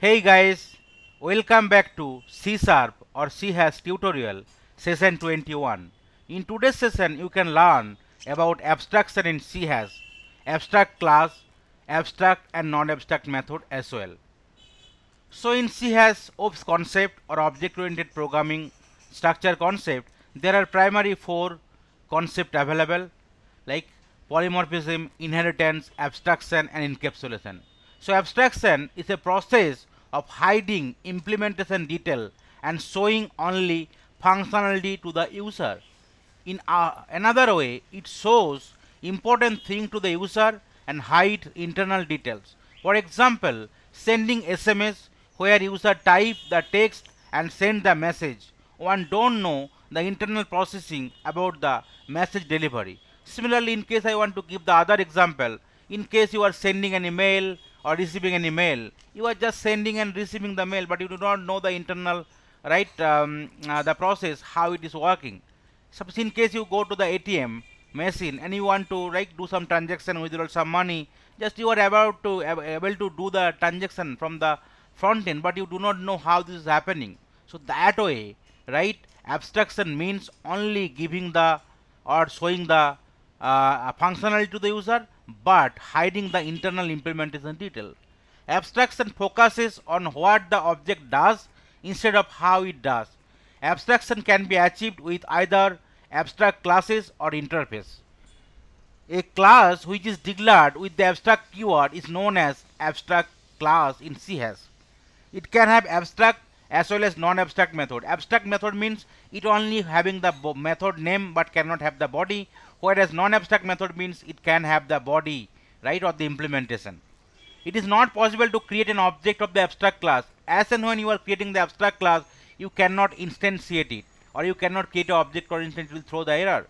Hey guys, welcome back to C Sharp or C Hash tutorial session 21. In today's session you can learn about abstraction in C Hash, abstract class, abstract and non-abstract method as well. So in C Hash OPS concept or object oriented programming structure concept, there are primary four concepts available like polymorphism, inheritance, abstraction and encapsulation. So abstraction is a process of hiding implementation detail and showing only functionality to the user. In another way, it shows important thing to the user and hide internal details. For example, sending SMS where user type the text and send the message. One don't know the internal processing about the message delivery. Similarly, in case I want to give the other example, in case you are sending an email or receiving an email, you are just sending and receiving the mail, but you do not know the internal the process how it is working. Suppose in case you go to the ATM machine and you want to do some transaction, withdraw some money, just you are about to able to do the transaction from the front end, but you do not know how this is happening. So that way, right, abstraction means only giving the or showing the functionality to the user but hiding the internal implementation detail. Abstraction focuses on what the object does instead of how it does. Abstraction can be achieved with either abstract classes or interface. A class which is declared with the abstract keyword is known as abstract class in C hash. It can have abstract as well as non-abstract method. Abstract method means it only having the method name but cannot have the body, whereas non-abstract method means it can have the body, right, or the implementation. It is not possible to create an object of the abstract class. As and when you are creating the abstract class, you cannot instantiate it, or you cannot create an object for instance it will throw the error.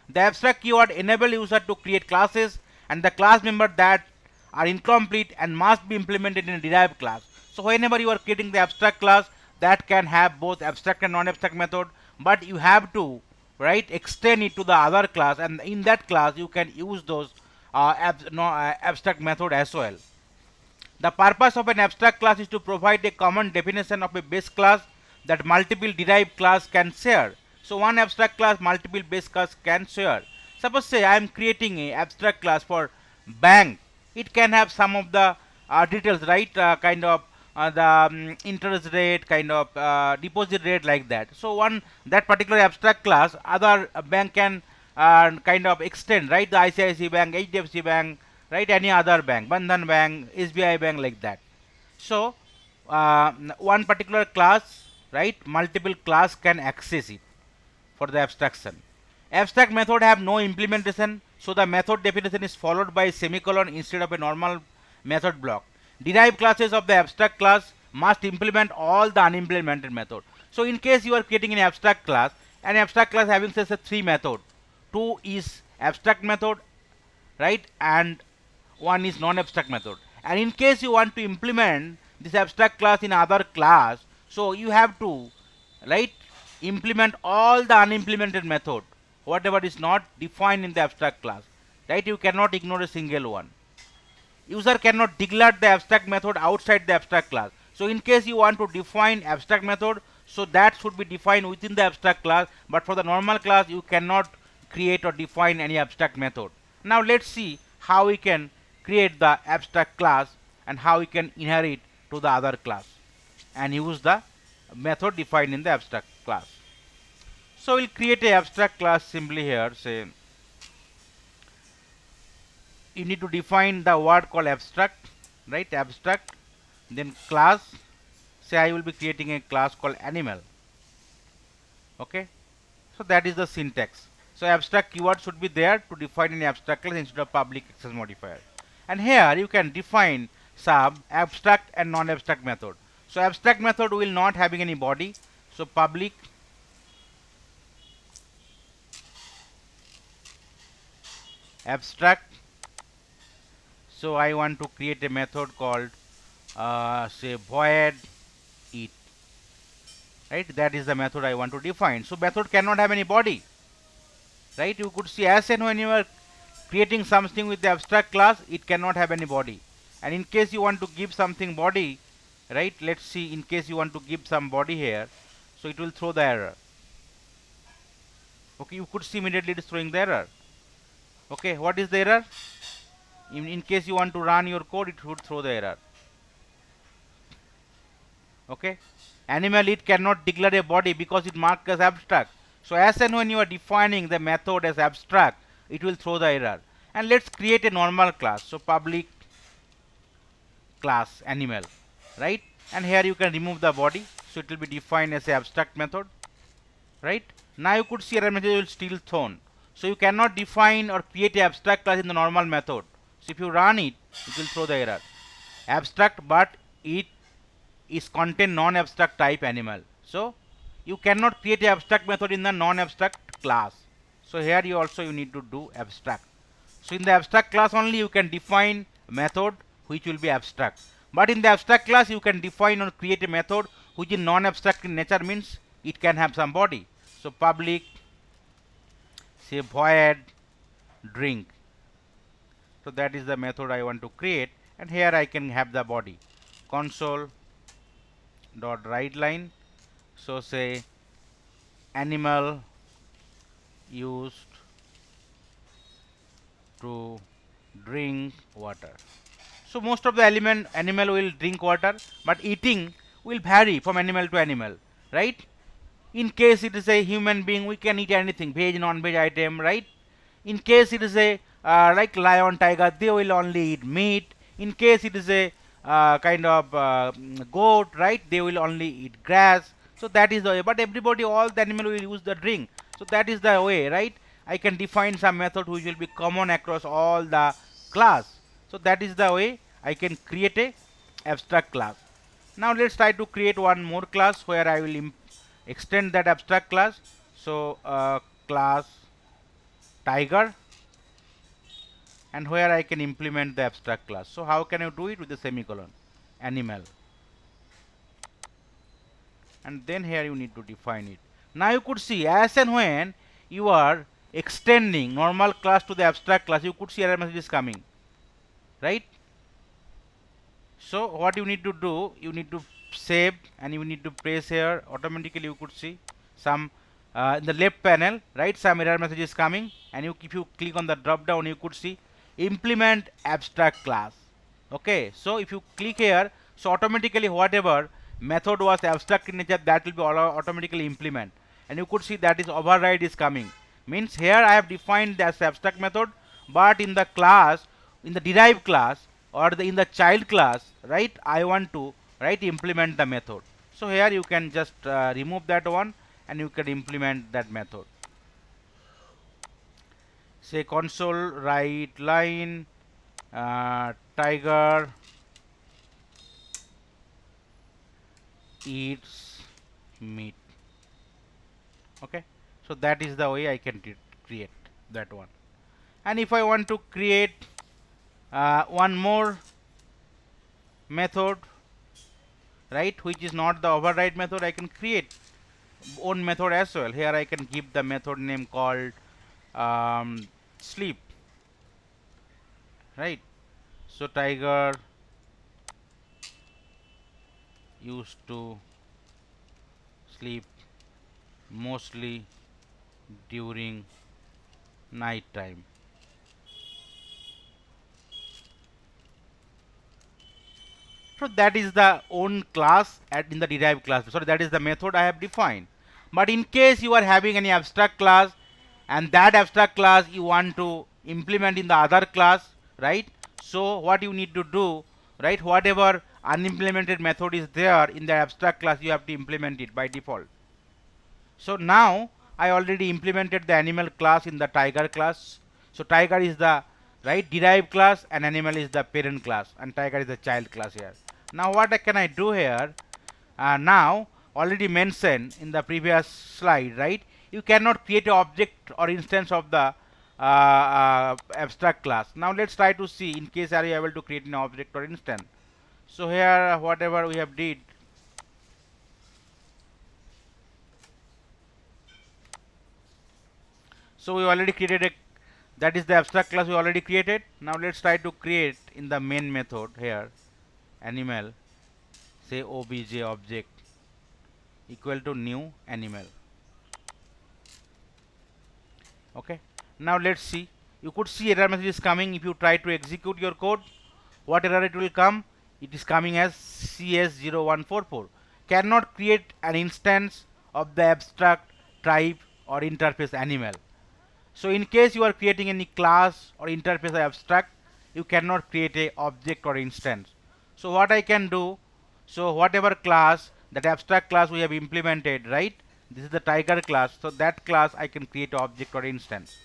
The abstract keyword enable user to create classes and the class member that are incomplete and must be implemented in a derived class. So whenever you are creating the abstract class, that can have both abstract and non-abstract method, but you have to extend it to the other class, and in that class you can use those abstract method as well. The purpose of an abstract class is to provide a common definition of a base class that multiple derived class can share. So one abstract class multiple base class can share. Suppose say I am creating a abstract class for bank. It can have some of the details, right? Kind of the interest rate, kind of deposit rate, like that. So one that particular abstract class, other bank can kind of extend, right? The ICICI Bank, HDFC Bank, right, any other bank, Bandhan Bank, SBI Bank, like that. So one particular class, right, multiple class can access it for the abstraction. Abstract method have no implementation, so the method definition is followed by a semicolon instead of a normal method block. Derived classes of the abstract class must implement all the unimplemented method. So in case you are creating an abstract class having say three method, two is abstract method, right, and one is non-abstract method. And in case you want to implement this abstract class in other class, so you have to, right, implement all the unimplemented method, whatever is not defined in the abstract class, right. You cannot ignore a single one. User cannot declare the abstract method outside the abstract class. So in case you want to define abstract method, so that should be defined within the abstract class, but for the normal class you cannot create or define any abstract method. Now let's see how we can create the abstract class and how we can inherit to the other class and use the method defined in the abstract class. So we'll create a abstract class simply here. Say you need to define the word called abstract, right, abstract, then class. Say I will be creating a class called animal. Okay, so that is the syntax. So abstract keyword should be there to define an abstract class instead of public access modifier. And here you can define some abstract and non-abstract method. So abstract method will not having any body. So public abstract. So I want to create a method called say void it, right. That is the method I want to define. So method cannot have any body, right. You could see as and when you are creating something with the abstract class, it cannot have any body. And in case you want to give something body, right? Let's see, in case you want to give some body here, so it will throw the error. Okay, you could see immediately it is throwing the error. Okay, what is the error? In case you want to run your code, it would throw the error. Okay, animal it cannot declare a body because it marked as abstract. So as and when you are defining the method as abstract, it will throw the error. And let's create a normal class. So public class animal, right? And here you can remove the body, so it will be defined as a abstract method, right? Now you could see error message will still thrown. So you cannot define or create a abstract class in the normal method. So if you run it, it will throw the error. Abstract, but it is contain non-abstract type animal. So you cannot create a abstract method in the non-abstract class. So here you need to do abstract. So in the abstract class only you can define method which will be abstract. But in the abstract class you can define or create a method which is non-abstract in nature, means it can have some body. So public, say void drink. So that is the method I want to create, and here I can have the body. Console.WriteLine. So say animal used to drink water. So most of the animal will drink water, but eating will vary from animal to animal, right? In case it is a human being, we can eat anything, veg, non-veg item, right? In case it is a like lion, tiger, they will only eat meat. In case it is a kind of goat, right, they will only eat grass. So that is the way. But everybody, all the animal will use the drink. So that is the way, right? I can define some method which will be common across all the class. So that is the way I can create a abstract class. Now let's try to create one more class where I will extend that abstract class. So class tiger, and where I can implement the abstract class. So how can you do it? With the semicolon, animal, and then here you need to define it. Now you could see, as and when you are extending normal class to the abstract class, you could see error message is coming, right? So what you need to do, you need to save and you need to press here. Automatically you could see some in the left panel, right, some error message is coming, and if you click on the drop down, you could see implement abstract class. Okay, so if you click here, so automatically whatever method was abstract in nature, that will be automatically implement, and you could see that is override is coming. Means here I have defined as abstract method, but in the class, in the derived class, or in the child class, right, I want to, right, implement the method. So here you can just remove that one and you can implement that method. Say console write line tiger eats meat. Okay, so that is the way I can create that one. And if I want to create one more method, right, which is not the override method, I can create own method as well. Here I can give the method name called sleep, right? So tiger used to sleep mostly during night time. So that is the own class in the derived class. So that is the method I have defined. But in case you are having any abstract class, and that abstract class you want to implement in the other class, right? So what you need to do, right, whatever unimplemented method is there in the abstract class, you have to implement it by default. So now I already implemented the animal class in the tiger class. So tiger is the, right, derived class, and animal is the parent class, and tiger is the child class here. Now what can I do here? Now already mentioned in the previous slide, right, you cannot create an object or instance of the abstract class. Now let's try to see, in case are you able to create an object or instance. So here whatever we have did, so we already created a, that is the abstract class we already created. Now let's try to create in the main method here animal, say obj object equal to new animal. Okay, now let's see. You could see error message is coming. If you try to execute your code, what error it will come? It is coming as CS0144 cannot create an instance of the abstract type or interface animal. So in case you are creating any class or interface or abstract, you cannot create a object or instance. So what I can do, so whatever class, that abstract class we have implemented, right? This is the tiger class. So that class I can create object or instance.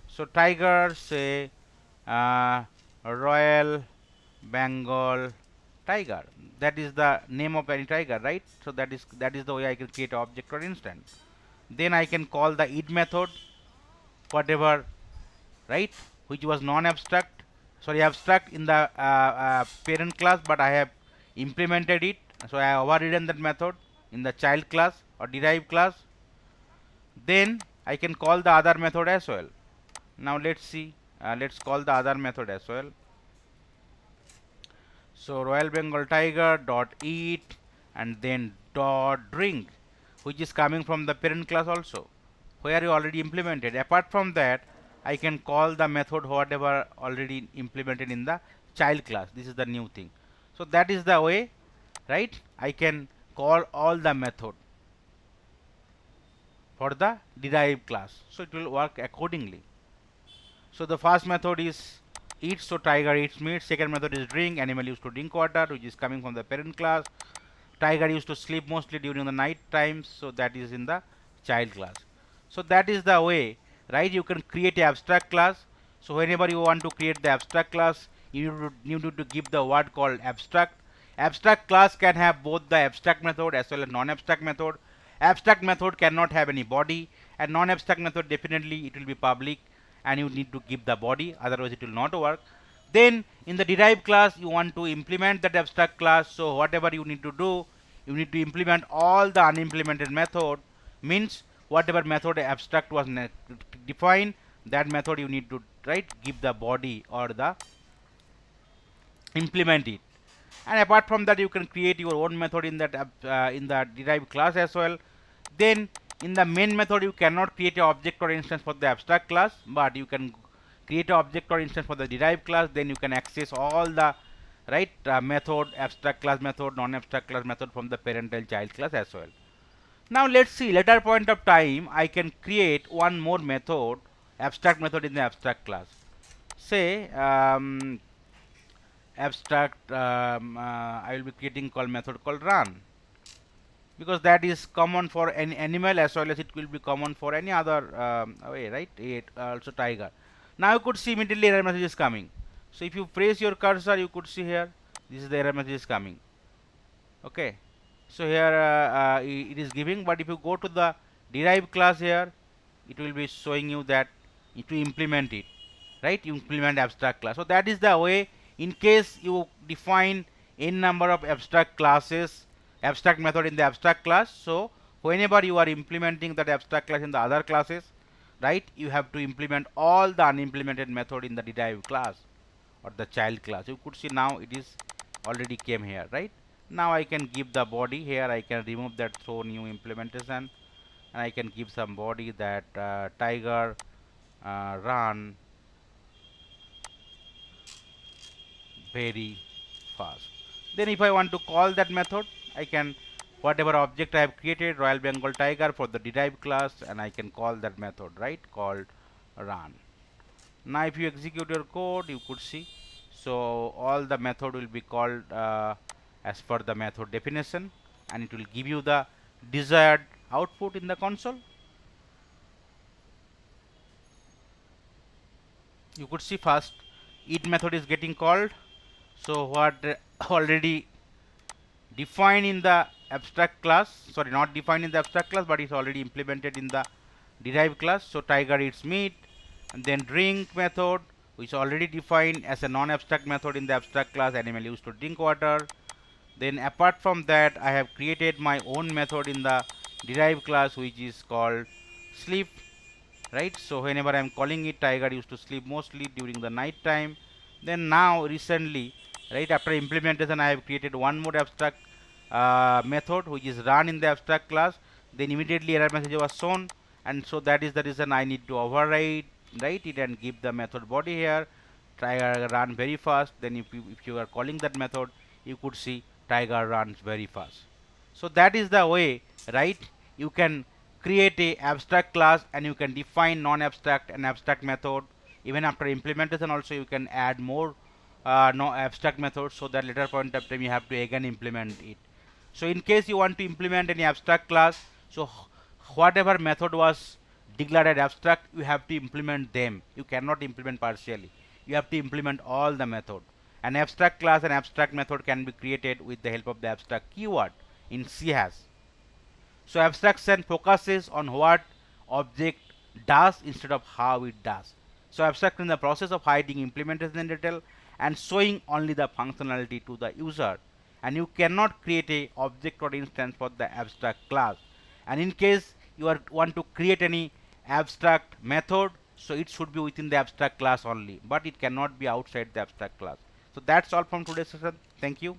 So tiger, say Royal Bengal tiger. That is the name of any tiger, right? So that is the way I can create object or instance. Then I can call the id method, whatever, right, which was non-abstract, sorry, abstract in the parent class, but I have implemented it, so I have overridden that method in the child class or derived class. Then I can call the other method as well. Now let's see, let's call the other method as well. So Royal Bengal tiger dot eat and then dot drink, which is coming from the parent class also, where you already implemented. Apart from that, I can call the method whatever already implemented in the child class. This is the new thing. So that is the way, right? I can call all the method for the derived class. So it will work accordingly. So the first method is eat, so tiger eats meat. Second method is drink, animal used to drink water, which is coming from the parent class. Tiger used to sleep mostly during the night times, so that is in the child class. So that is the way, right? You can create an abstract class. So whenever you want to create the abstract class, you need to give the word called abstract. Abstract class can have both the abstract method as well as non-abstract method. Abstract method cannot have any body, and non-abstract method definitely it will be public, and you need to give the body, otherwise it will not work. Then in the derived class you want to implement that abstract class, so whatever you need to do, you need to implement all the unimplemented method, means whatever method abstract was defined, that method you need to, right, give the body or the implement it. And apart from that, you can create your own method in that in the derived class as well. Then in the main method you cannot create an object or instance for the abstract class, but you can create an object or instance for the derived class. Then you can access all the, right, method, abstract class method, non-abstract class method from the parent and child class as well. Now let's see, later point of time I can create one more method, abstract method in the abstract class. Say abstract, I will be creating call method called run, because that is common for any animal as well as it will be common for any other way, right? It also tiger. Now you could see immediately error message is coming. So if you press your cursor, you could see here, this is the error message is coming. Okay, so here it is giving, but if you go to the derived class here, it will be showing you that if you implement it, right, you implement abstract class. So that is the way, in case you define n number of abstract classes, abstract method in the abstract class, so whenever you are implementing that abstract class in the other classes, right, you have to implement all the unimplemented method in the derived class or the child class. You could see now it is already came here, right? Now I can give the body here, I can remove that throw new implementation, and I can give some body that tiger run very fast. Then if I want to call that method, I can, whatever object I have created, Royal Bengal tiger for the derived class, and I can call that method, right, called run. Now if you execute your code, you could see, so all the method will be called as per the method definition, and it will give you the desired output in the console. You could see first it method is getting called, so what already defined in the abstract class, sorry, not defined in the abstract class, but it's already implemented in the derived class. So tiger eats meat, and then drink method, which is already defined as a non-abstract method in the abstract class, animal used to drink water. Then apart from that, I have created my own method in the derived class, which is called sleep, right? So whenever I am calling it, tiger used to sleep mostly during the night time. Then now recently, right, after implementation, I have created one more abstract method which is run in the abstract class, then immediately error message was shown, and so that is the reason I need to override write it and give the method body here. Tiger run very fast. Then if you are calling that method, you could see tiger runs very fast. So that is the way, right? You can create a abstract class and you can define non-abstract and abstract method. Even after implementation also you can add more no abstract methods, so that later point of time you have to again implement it. So in case you want to implement any abstract class, so whatever method was declared abstract, you have to implement them. You cannot implement partially. You have to implement all the method. An abstract class and abstract method can be created with the help of the abstract keyword in C hash. So abstraction focuses on what object does instead of how it does. So abstraction is the process of hiding implementation in detail and showing only the functionality to the user. And you cannot create a object or instance for the abstract class. And in case you want to create any abstract method, so it should be within the abstract class only, but it cannot be outside the abstract class. So that's all from today's session. Thank you.